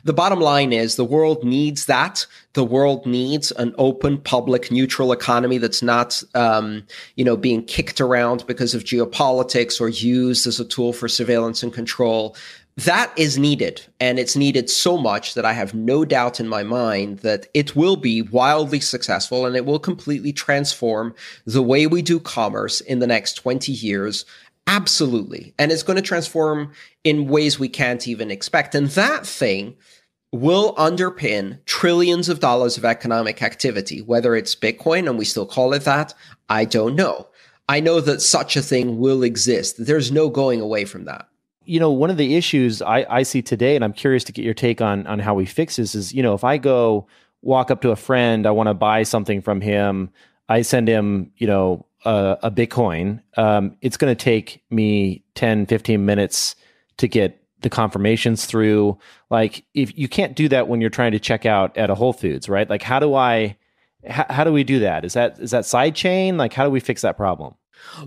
The bottom line is the world needs that. The world needs an open, public, neutral economy that's not, being kicked around because of geopolitics or used as a tool for surveillance and control. That is needed, and it's needed so much that I have no doubt in my mind that it will be wildly successful and it will completely transform the way we do commerce in the next 20 years. Absolutely. And it's going to transform in ways we can't even expect. And that thing will underpin trillions of dollars of economic activity. Whether it's Bitcoin and we still call it that, I don't know. I know that such a thing will exist. There's no going away from that. One of the issues I see today, and I'm curious to get your take on how we fix this, is, if I go walk up to a friend, I want to buy something from him, I send him, a Bitcoin, it's going to take me 10, 15 minutes to get the confirmations through. Like, if you can't do that when you're trying to check out at a Whole Foods, right? Like, how do we do that? Is that sidechain? Like, how do we fix that problem?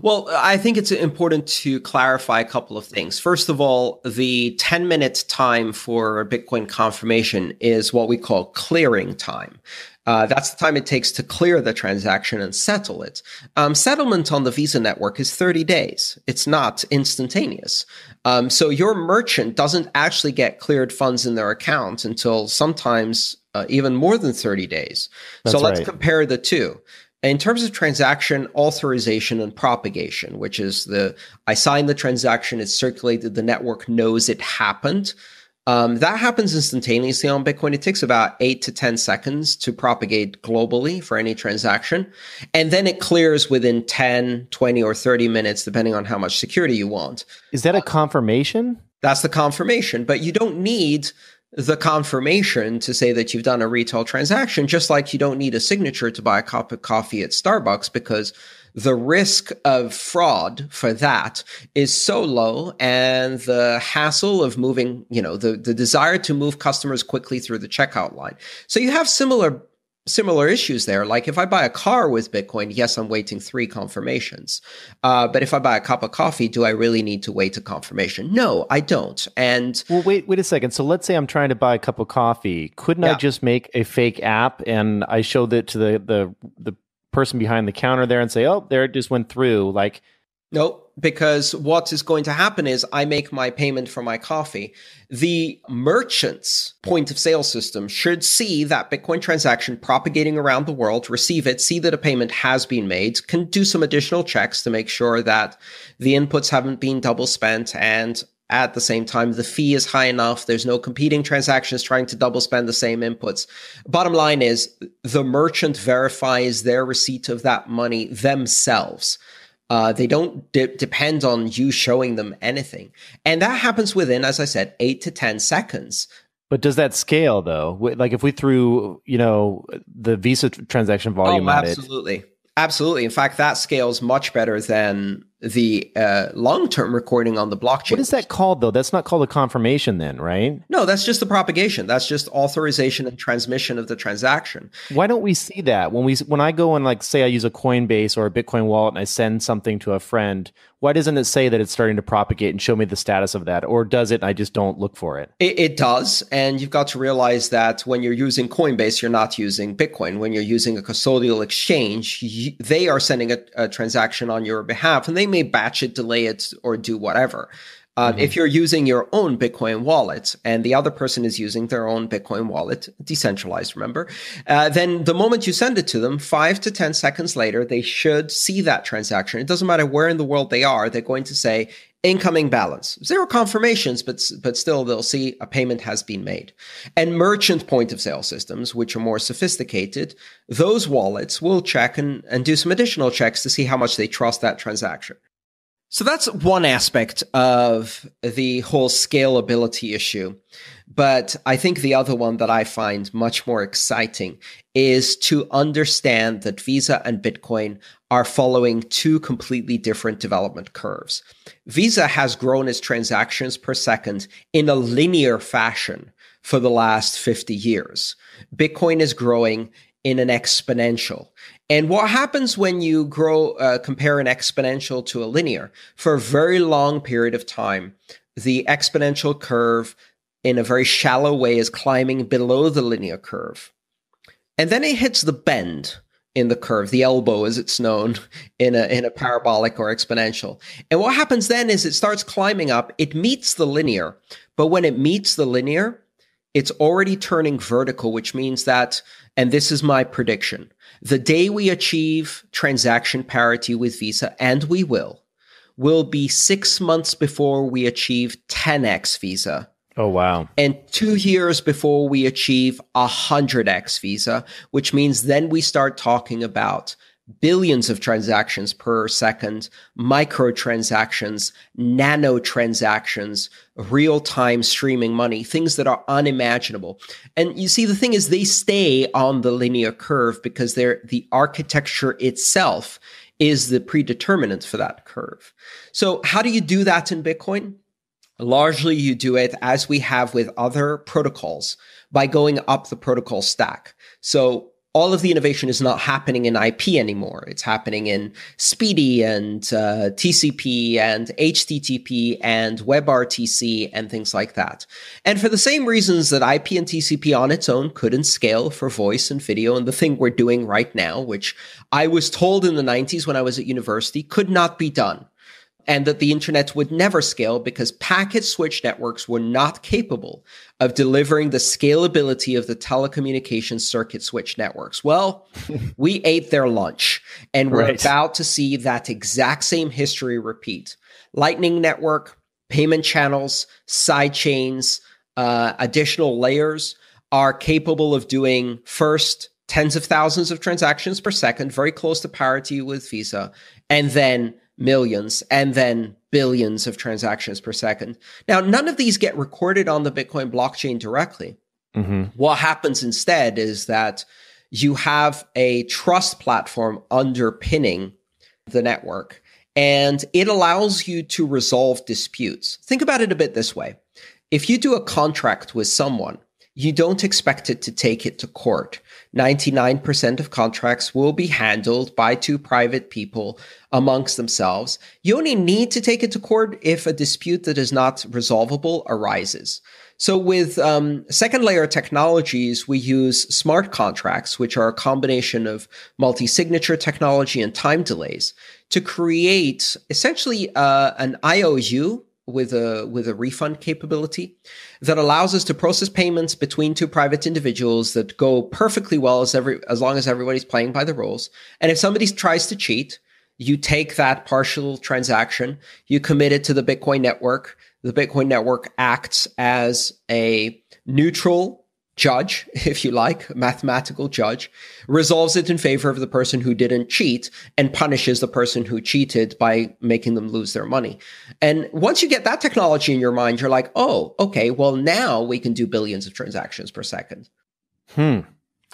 Well, I think it's important to clarify a couple of things. First of all, the 10-minute time for Bitcoin confirmation is what we call clearing time. That's the time it takes to clear the transaction and settle it. Settlement on the Visa network is 30 days. It's not instantaneous. So your merchant doesn't actually get cleared funds in their account until sometimes even more than 30 days. That's so let's right. compare the two. In terms of transaction authorization and propagation, which is I signed the transaction, it's circulated, the network knows it happened. That happens instantaneously on Bitcoin. It takes about 8 to 10 seconds to propagate globally for any transaction. And then it clears within 10, 20, or 30 minutes, depending on how much security you want. Is that a confirmation? That's the confirmation. But you don't need the confirmation to say that you've done a retail transaction, just like you don't need a signature to buy a cup of coffee at Starbucks, because the risk of fraud for that is so low, and the hassle of moving, the desire to move customers quickly through the checkout line. So you have similar issues there. Like, if I buy a car with Bitcoin, yes, I'm waiting 3 confirmations. But if I buy a cup of coffee, do I really need to wait a confirmation? No, I don't. And well, wait a second. So let's say I'm trying to buy a cup of coffee. Couldn't I just make a fake app and I show that to the person behind the counter there and say, oh, there, it just went through? Like, no, because what is going to happen is I make my payment for my coffee. The merchant's point of sale system should see that Bitcoin transaction propagating around the world, receive it, see that a payment has been made, can do some additional checks to make sure that the inputs haven't been double spent, and at the same time, the fee is high enough. There's no competing transactions trying to double spend the same inputs. Bottom line is the merchant verifies their receipt of that money themselves. They don't depend on you showing them anything. And that happens within, as I said, 8 to 10 seconds. But does that scale, though? Like, if we threw, the Visa transaction volume at it? Absolutely. In fact, that scales much better than the long-term recording on the blockchain. What is that called, though? That's not called a confirmation then, right? No, that's just the propagation. That's just authorization and transmission of the transaction. Why don't we see that? When I go and, like, say I use a Coinbase or a Bitcoin wallet and I send something to a friend, why doesn't it say that it's starting to propagate and show me the status of that? Or does it and I just don't look for it? It does. And you've got to realize that when you're using Coinbase, you're not using Bitcoin. When you're using a custodial exchange, they are sending a transaction on your behalf, and they may batch it, delay it, or do whatever. If you're using your own Bitcoin wallet and the other person is using their own Bitcoin wallet, decentralized, remember, then the moment you send it to them, 5 to 10 seconds later, they should see that transaction. It doesn't matter where in the world they are. They're going to say incoming balance, 0 confirmations, but still they'll see a payment has been made. And merchant point of sale systems, which are more sophisticated, those wallets will check and do some additional checks to see how much they trust that transaction. So that's one aspect of the whole scalability issue. But I think the other one that I find much more exciting is to understand that Visa and Bitcoin are following 2 completely different development curves. Visa has grown its transactions per second in a linear fashion for the last 50 years. Bitcoin is growing in an exponential. And what happens when you compare an exponential to a linear? For a very long period of time, the exponential curve in a very shallow way is climbing below the linear curve. And then it hits the bend in the curve, the elbow as it's known in a parabolic or exponential. And what happens then is it starts climbing up, it meets the linear, but when it meets the linear, it's already turning vertical, which means that, and this is my prediction, the day we achieve transaction parity with Visa, and we will be 6 months before we achieve 10x Visa. Oh, wow. And 2 years before we achieve 100x Visa, which means then we start talking about billions of transactions per second, microtransactions, nanotransactions, real-time streaming money, things that are unimaginable. And you see, the thing is, they stay on the linear curve because the architecture itself is the predeterminant for that curve. So how do you do that in Bitcoin? Largely, you do it as we have with other protocols by going up the protocol stack. So all of the innovation is not happening in IP anymore. It's happening in Speedy and TCP and HTTP and WebRTC and things like that. And for the same reasons that IP and TCP on its own couldn't scale for voice and video, and the thing we're doing right now, which I was told in the 90s when I was at university, could not be done. And that the internet would never scale because packet switch networks were not capable of delivering the scalability of the telecommunications circuit switch networks. Well, we ate their lunch, and we're about to see that exact same history repeat. Lightning Network, payment channels, side chains, additional layers are capable of doing first tens of thousands of transactions per second, very close to parity with Visa, and then millions, and then billions of transactions per second. Now, none of these get recorded on the Bitcoin blockchain directly. Mm-hmm. What happens instead is that you have a trust platform underpinning the network, and it allows you to resolve disputes. Think about it a bit this way. If you do a contract with someone, you don't expect it to take it to court. 99% of contracts will be handled by two private people amongst themselves. You only need to take it to court if a dispute that is not resolvable arises. So with second layer technologies, we use smart contracts, which are a combination of multi-signature technology and time delays, to create essentially an IOU with a refund capability that allows us to process payments between two private individuals that go perfectly well as long as everybody's playing by the rules. And if somebody tries to cheat, you take that partial transaction, you commit it to the Bitcoin network. The Bitcoin network acts as a neutral judge, if you like, a mathematical judge, resolves it in favor of the person who didn't cheat and punishes the person who cheated by making them lose their money. And once you get that technology in your mind, you're like, oh, okay, well, now we can do billions of transactions per second.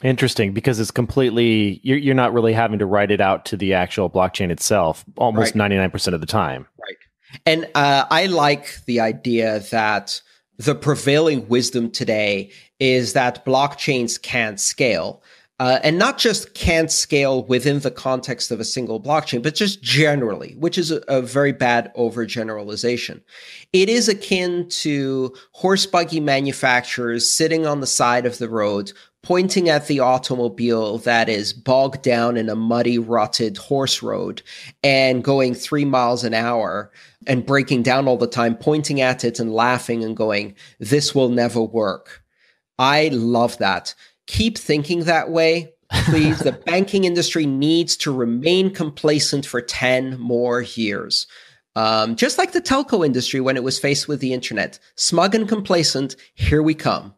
Interesting, because it's completely, you're not really having to write it out to the actual blockchain itself almost 99% of the time. Right. And I like the idea that the prevailing wisdom today is that blockchains can't scale. And not just can't scale within the context of a single blockchain, but just generally, which is a very bad overgeneralization. It is akin to horse buggy manufacturers sitting on the side of the road, pointing at the automobile that is bogged down in a muddy, rutted horse road and going 3 miles an hour and breaking down all the time, pointing at it and laughing and going, this will never work. I love that. Keep thinking that way, please. The banking industry needs to remain complacent for 10 more years. Just like the telco industry when it was faced with the internet. Smug and complacent, here we come.